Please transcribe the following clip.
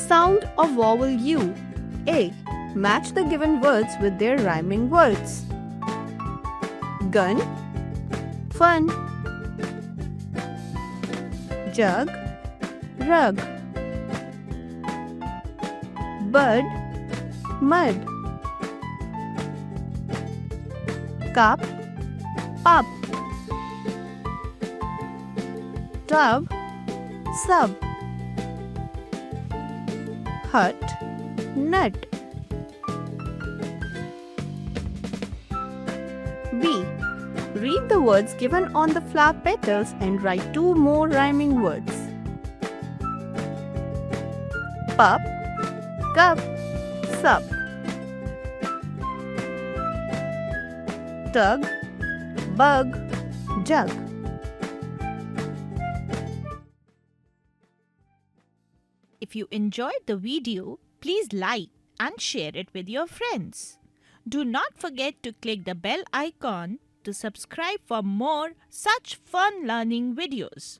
Sound of vowel U. A. Match the given words with their rhyming words. Gun, fun. Jug, rug. Bud, mud. Cup, pup. Tub, sub. Hut, nut. B. Read the words given on the flower petals and write 2 more rhyming words. Pup, cup, sup. Tug, bug, jug. If you enjoyed the video, please like and share it with your friends. Do not forget to click the bell icon to subscribe for more such fun learning videos.